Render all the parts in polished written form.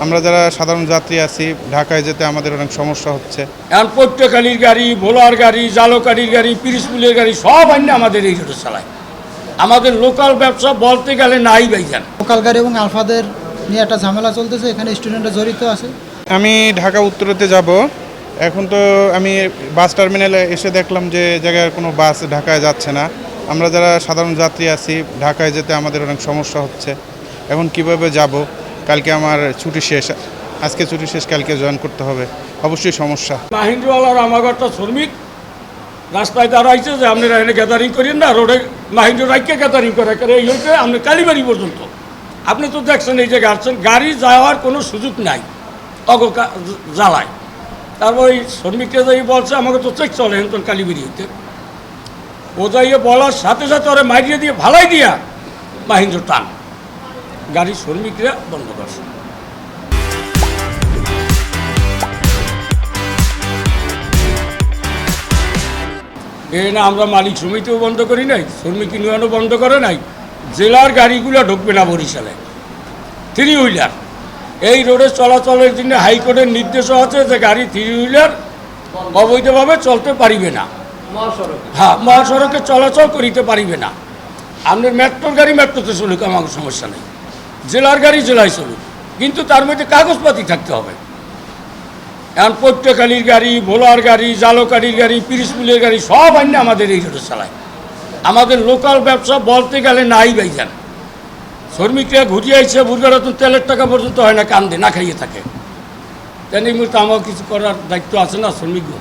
আমরা যারা সাধারণ যাত্রী আছি ঢাকায় যেতে আমাদের অনেক সমস্যা হচ্ছে। এখন পট্টখালির গাড়ি, ভোলার গাড়ি, জালকাঠির গাড়ি, পিরিসপুলের গাড়ি সব আইনে আমাদের এই রোডে চালায়। আমাদের লোকাল ব্যবসা বলতে গেলে নাই ভাইজান। লোকাল গাড়ি এবং আলফাদের নিয়ে একটা ঝামেলা চলতেছে, এখানে স্টুডেন্টরা জড়িত আছে। আমি ঢাকা উত্তরেতে যাব, এখন তো আমি বাস টার্মিনালে এসে দেখলাম যে জায়গায় কোনো বাস ঢাকায় যাচ্ছে না। আমরা যারা সাধারণ যাত্রী আছি ঢাকায় যেতে আমাদের অনেক সমস্যা হচ্ছে। এখন কিভাবে যাব? কালকে আমার ছুটি শেষ, আজকে ছুটি শেষ, কালকে জয়েন করতে হবে, অবশ্যই সমস্যা। মাহিন্দ্রওয়ালার আমার একটা শ্রমিক রাস্তায় দাঁড়াইছে যে আপনারা এনে গ্যাদারিং করেন না, রোডে মাহিন্দ্র রাইকে গ্যাদারিং করে এই হইতে আপনি কালীবাড়ি পর্যন্ত। আপনি তো দেখছেন এই যে গাড়ি যাওয়ার কোনো সুযোগ নাই অগ জ্বালায়। তারপর ওই শ্রমিককে যাই বলছে আমাকে তো চেক চলে এখন কালীবাড়ি হইতে। ও যাইয়ে বলার সাথে সাথে ওরা মারিয়ে দিয়ে ভালাই দিয়া মাহিন্দ্র টান গাড়ির শ্রমিকরা বন্ধ করছে। এই না আমরা মালিক সমিতিও বন্ধ করি নাই, শ্রমিক ইউনিয়নও বন্ধ করে নাই। জেলার গাড়িগুলো ঢুকবে না বরিশালে, 3 হুইলার এই রোডে চলাচলের জন্য হাইকোর্টের নির্দেশও আছে যে গাড়ি 3 হুইলার অবৈধভাবে চলতে পারিবে না, হ্যাঁ মহাসড়কে চলাচল করিতে পারিবে না। আপনার মেট্রোর গাড়ি মেট্রোতে চলুক, আমার সমস্যা নেই, জেলার গাড়ি জেলায় চলুক, কিন্তু তার মধ্যে কাগজপাতি থাকতে হবে। এখন পট্টখালির গাড়ি, ভোলার গাড়ি, জালকাঠির গাড়ি, পিরিসপুলের গাড়ি সব আইনে আমাদের এই রোডে চালায়। আমাদের লোকাল ব্যবসা বলতে গেলে নাই ভাইজান। শ্রমিকরা ঘুরিয়ে আইছে, বুর্গারতন তেলের টাকা পর্যন্ত হয় না, কান্দে না খাইয়ে থাকে। তেন এই মুহূর্তে আমার কিছু করার দায়িত্ব আছে না শ্রমিকগুলো।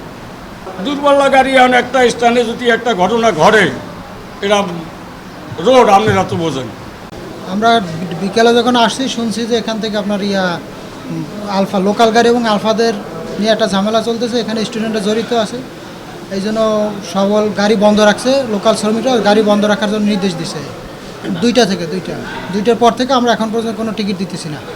দুর্বল গাড়ি এখন একটা স্থানে যদি একটা ঘটনা ঘটে, এটা রোড আপনারা তো বোঝেন। আমরা বিকেলে যখন আসছি শুনছি যে এখান থেকে আপনার আলফা লোকাল গাড়ি এবং আলফাদের নিয়ে একটা ঝামেলা চলতেছে, এখানে স্টুডেন্টরা জড়িত আছে। এই জন্য সবল গাড়ি বন্ধ রাখছে, লোকাল শ্রমিকরা গাড়ি বন্ধ রাখার জন্য নির্দেশ দিছে 2টা থেকে 2টার পর থেকে আমরা এখন পর্যন্ত কোনো টিকিট দিতেছি না।